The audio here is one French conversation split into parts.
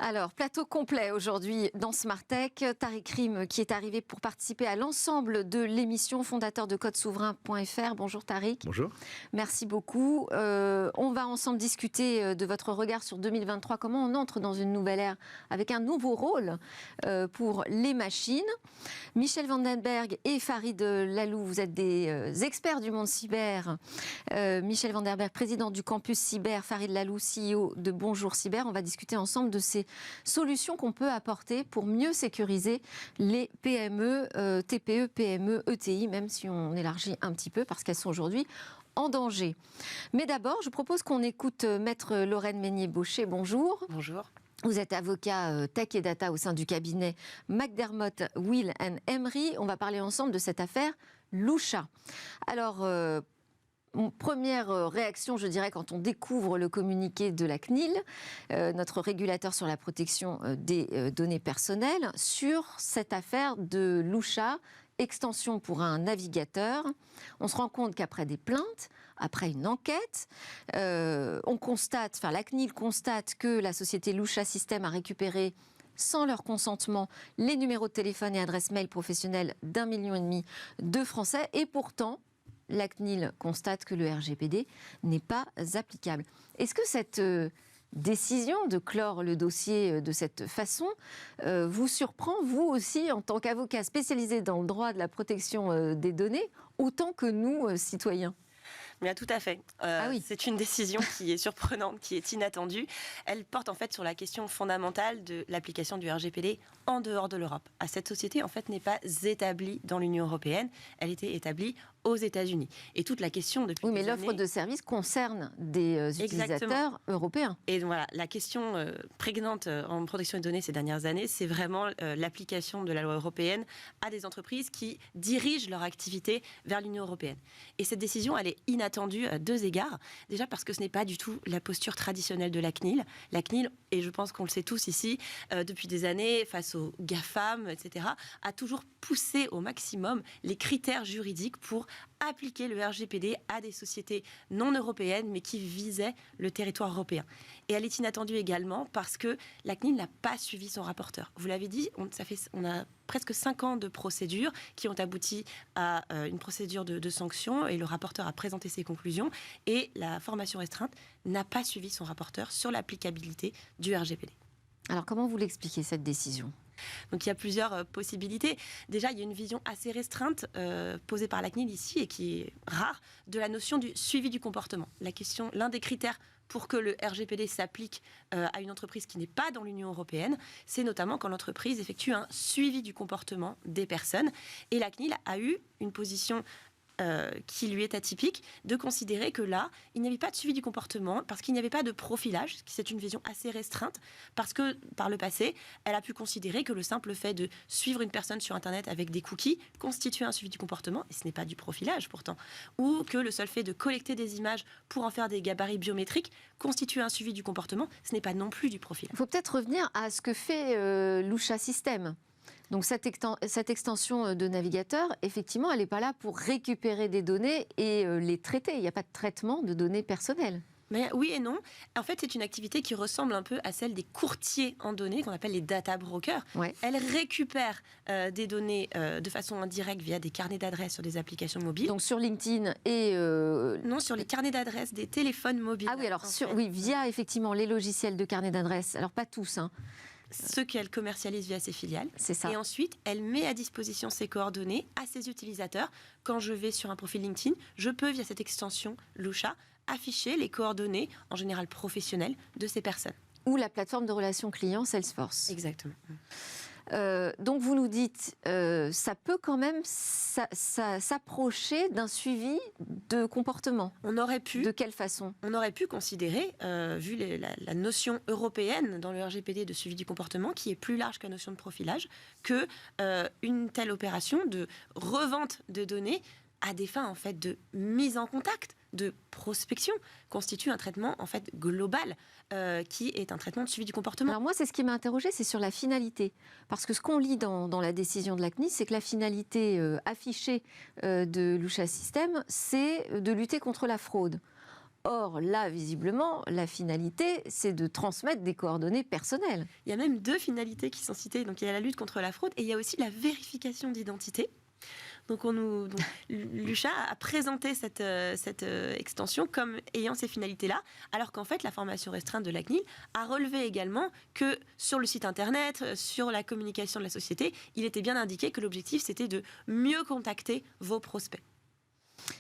Alors, plateau complet aujourd'hui dans Smart Tech. Tariq Rim qui est arrivé pour participer à l'ensemble de l'émission, fondateur de codesouverain.fr. Bonjour Tariq. Bonjour. Merci beaucoup. On va ensemble discuter de votre regard sur 2023. Comment on entre dans une nouvelle ère avec un nouveau rôle pour les machines. Michel Vandenberg et Farid Lalou, vous êtes des experts du monde cyber. Michel Vandenberg, président du campus cyber. Farid Lalou, CEO de Bonjour Cyber. On va discuter ensemble de ces solutions qu'on peut apporter pour mieux sécuriser les PME, TPE, PME, ETI, même si on élargit un petit peu parce qu'elles sont aujourd'hui en danger. Mais d'abord, je propose qu'on écoute Maître Lorraine Meignier-Baucher. Bonjour. Bonjour. Vous êtes avocat tech et data au sein du cabinet McDermott, Will & Emery. On va parler ensemble de cette affaire Lusha. Alors, première réaction, je dirais, quand on découvre le communiqué de la CNIL, notre régulateur sur la protection des données personnelles, sur cette affaire de Lusha, extension pour un navigateur. On se rend compte qu'après des plaintes, après une enquête, on constate, enfin la CNIL constate que la société Lusha System a récupéré sans leur consentement les numéros de téléphone et adresses mail professionnelles d'1,5 million de Français, et pourtant la CNIL constate que le RGPD n'est pas applicable. Est-ce que cette décision de clore le dossier de cette façon vous surprend, vous aussi, en tant qu'avocat spécialisé dans le droit de la protection des données, autant que nous, citoyens ? Bien, tout à fait. Oui. C'est une décision qui est surprenante, qui est inattendue. Elle porte en fait sur la question fondamentale de l'application du RGPD en dehors de l'Europe. Cette société en fait n'est pas établie dans l'Union européenne, elle était établie aux États-Unis. Et toute la question depuis Oui, mais des l'offre années... de service concerne des utilisateurs européens. Et donc voilà, la question prégnante en protection des données ces dernières années, c'est vraiment l'application de la loi européenne à des entreprises qui dirigent leur activité vers l'Union européenne. Et cette décision, elle est inattendue à deux égards. Déjà parce que ce n'est pas du tout la posture traditionnelle de la CNIL. La CNIL, et je pense qu'on le sait tous ici, depuis des années, face aux GAFAM, etc., a toujours poussé au maximum les critères juridiques pour appliquer le RGPD à des sociétés non européennes, mais qui visaient le territoire européen. Et elle est inattendue également parce que la CNIL n'a pas suivi son rapporteur. Vous l'avez dit, on a presque 5 ans de procédures qui ont abouti à une procédure de sanction, et le rapporteur a présenté ses conclusions, et la formation restreinte n'a pas suivi son rapporteur sur l'applicabilité du RGPD. Alors, comment vous l'expliquez, cette décision ? Donc il y a plusieurs possibilités. Déjà, il y a une vision assez restreinte posée par la CNIL ici, et qui est rare, de la notion du suivi du comportement. L'un des critères pour que le RGPD s'applique à une entreprise qui n'est pas dans l'Union européenne, c'est notamment quand l'entreprise effectue un suivi du comportement des personnes. Et la CNIL a eu une position qui lui est atypique, de considérer que là, il n'y avait pas de suivi du comportement, parce qu'il n'y avait pas de profilage, c'est une vision assez restreinte, parce que par le passé, elle a pu considérer que le simple fait de suivre une personne sur Internet avec des cookies constituait un suivi du comportement, et ce n'est pas du profilage pourtant, ou que le seul fait de collecter des images pour en faire des gabarits biométriques constitue un suivi du comportement, ce n'est pas non plus du profilage. Il faut peut-être revenir à ce que fait Lusha System. Donc cette extension de navigateur, effectivement, elle n'est pas là pour récupérer des données et les traiter. Il n'y a pas de traitement de données personnelles. Mais oui et non. En fait, c'est une activité qui ressemble un peu à celle des courtiers en données, qu'on appelle les data brokers. Ouais. Elle récupère des données de façon indirecte via des carnets d'adresses sur des applications mobiles. Donc sur LinkedIn et... Non, sur les carnets d'adresses des téléphones mobiles. Ah oui, alors oui, via effectivement les logiciels de carnet d'adresses. Alors pas tous, hein. Ceux qu'elle commercialise via ses filiales. C'est ça. Et ensuite, elle met à disposition ses coordonnées à ses utilisateurs. Quand je vais sur un profil LinkedIn, je peux, via cette extension Lusha, afficher les coordonnées, en général professionnelles, de ces personnes. Ou la plateforme de relations clients Salesforce. Exactement. Donc vous nous dites, ça peut quand même s'approcher d'un suivi de comportement. On aurait pu. De quelle façon ? On aurait pu considérer, vu la notion européenne dans le RGPD de suivi du comportement, qui est plus large que la notion de profilage, que une telle opération de revente de données à des fins en fait de mise en contact, de prospection, constitue un traitement en fait global qui est un traitement de suivi du comportement. Alors moi, c'est ce qui m'a interrogée, c'est sur la finalité. Parce que ce qu'on lit dans la décision de la CNIL, c'est que la finalité affichée de Lusha System, c'est de lutter contre la fraude. Or, là, visiblement, la finalité, c'est de transmettre des coordonnées personnelles. Il y a même 2 finalités qui sont citées. Donc, il y a la lutte contre la fraude et il y a aussi la vérification d'identité. Donc, Lucha a présenté cette extension comme ayant ces finalités-là, alors qu'en fait, la formation restreinte de la CNIL a relevé également que sur le site internet, sur la communication de la société, il était bien indiqué que l'objectif, c'était de mieux contacter vos prospects.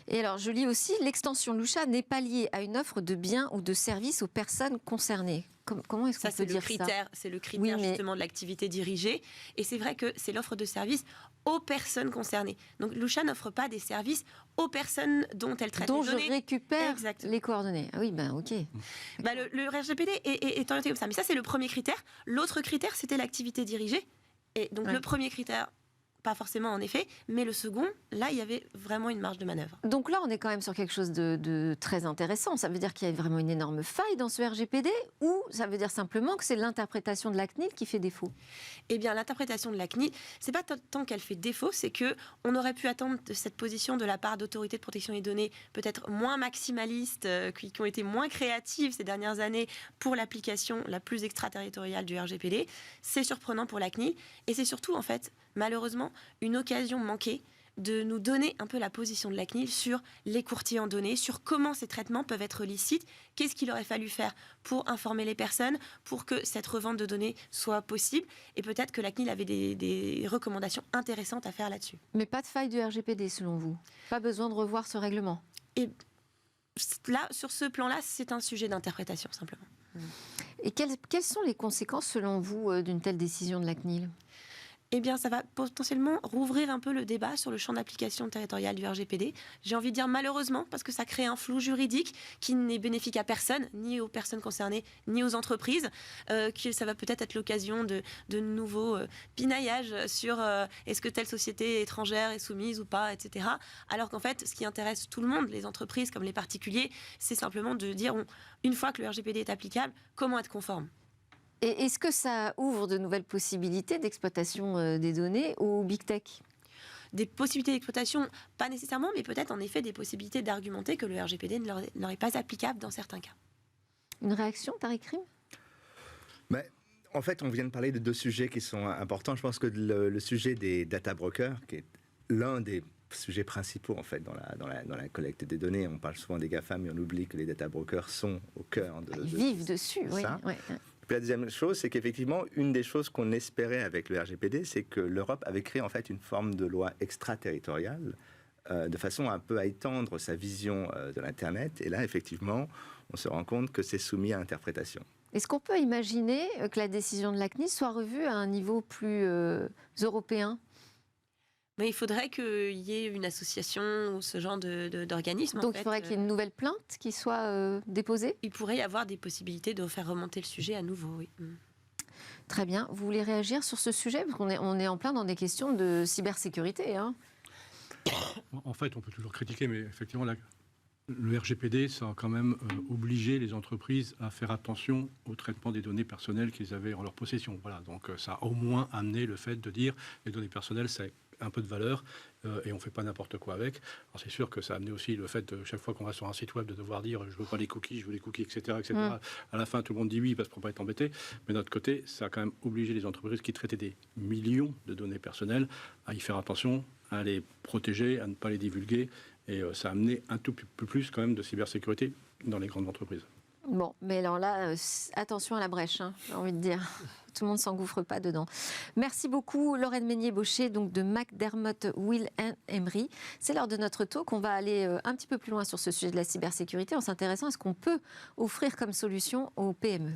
Et alors, je lis aussi, l'extension Lucha n'est pas liée à une offre de biens ou de services aux personnes concernées. Comment est-ce qu'on peut dire ça ? C'est le critère Oui, justement de l'activité dirigée. Et c'est vrai que c'est l'offre de services aux personnes concernées. Donc, Lucha n'offre pas des services aux personnes dont elle traite les données. Dont je récupère Exactement. les coordonnées. Ah oui, ben ok. Le RGPD est orienté comme ça. Mais ça, c'est le premier critère. L'autre critère, c'était l'activité dirigée. Et donc, le premier critère... Pas forcément en effet, mais le second, là, il y avait vraiment une marge de manœuvre. Donc là, on est quand même sur quelque chose de très intéressant. Ça veut dire qu'il y a vraiment une énorme faille dans ce RGPD ou ça veut dire simplement que c'est l'interprétation de la CNIL qui fait défaut ? Eh bien, l'interprétation de la CNIL, c'est pas tant qu'elle fait défaut, c'est que on aurait pu attendre de cette position de la part d'autorités de protection des données peut-être moins maximalistes, qui ont été moins créatives ces dernières années pour l'application la plus extraterritoriale du RGPD. C'est surprenant pour la CNIL et c'est surtout, en fait, malheureusement, une occasion manquée de nous donner un peu la position de la CNIL sur les courtiers en données, sur comment ces traitements peuvent être licites, qu'est-ce qu'il aurait fallu faire pour informer les personnes, pour que cette revente de données soit possible, et peut-être que la CNIL avait des recommandations intéressantes à faire là-dessus. Mais pas de faille du RGPD selon vous ? Pas besoin de revoir ce règlement ? Et là, sur ce plan-là, c'est un sujet d'interprétation, simplement. Et quelles sont les conséquences selon vous d'une telle décision de la CNIL ? Eh bien, ça va potentiellement rouvrir un peu le débat sur le champ d'application territorial du RGPD. J'ai envie de dire malheureusement, parce que ça crée un flou juridique qui n'est bénéfique à personne, ni aux personnes concernées, ni aux entreprises. Ça va peut-être être l'occasion de nouveaux pinaillages sur est-ce que telle société étrangère est soumise ou pas, etc. Alors qu'en fait, ce qui intéresse tout le monde, les entreprises comme les particuliers, c'est simplement de dire, une fois que le RGPD est applicable, comment être conforme ? Et est-ce que ça ouvre de nouvelles possibilités d'exploitation des données au Big Tech ? Des possibilités d'exploitation, pas nécessairement, mais peut-être en effet des possibilités d'argumenter que le RGPD ne leur est pas applicable dans certains cas. Une réaction, Tariq Krim ? En fait, on vient de parler de 2 sujets qui sont importants. Je pense que le sujet des data brokers, qui est l'un des sujets principaux en fait dans la collecte des données. On parle souvent des GAFAM, mais on oublie que les data brokers sont au cœur de Ils vivent dessus, oui. Puis la deuxième chose, c'est qu'effectivement, une des choses qu'on espérait avec le RGPD, c'est que l'Europe avait créé en fait une forme de loi extraterritoriale de façon un peu à étendre sa vision de l'Internet. Et là, effectivement, on se rend compte que c'est soumis à interprétation. Est-ce qu'on peut imaginer que la décision de la CNIL soit revue à un niveau plus européen ? Mais il faudrait qu'il y ait une association ou ce genre d'organisme. Donc il faudrait qu'il y ait une nouvelle plainte qui soit déposée ? Il pourrait y avoir des possibilités de faire remonter le sujet à nouveau, oui. Très bien. Vous voulez réagir sur ce sujet ? Parce qu'on est en plein dans des questions de cybersécurité. En fait, on peut toujours critiquer, mais effectivement, le RGPD, ça a quand même obligé les entreprises à faire attention au traitement des données personnelles qu'ils avaient en leur possession. Voilà, donc ça a au moins amené le fait de dire les données personnelles, c'est un peu de valeur et on ne fait pas n'importe quoi avec. Alors c'est sûr que ça a amené aussi le fait de chaque fois qu'on va sur un site web de devoir dire je veux pas les cookies, je veux les cookies, etc. etc. À la fin, tout le monde dit oui parce qu'on ne peut pas être embêté. Mais d'un autre côté, ça a quand même obligé les entreprises qui traitaient des millions de données personnelles à y faire attention, à les protéger, à ne pas les divulguer. Et ça a amené un tout peu plus quand même de cybersécurité dans les grandes entreprises. Bon, mais alors là, attention à la brèche, j'ai envie de dire. Tout le monde ne s'engouffre pas dedans. Merci beaucoup, Lorraine Meignier-Baucher, donc de McDermott, Will & Emery. C'est l'heure de notre talk. On va aller un petit peu plus loin sur ce sujet de la cybersécurité en s'intéressant à ce qu'on peut offrir comme solution aux PME.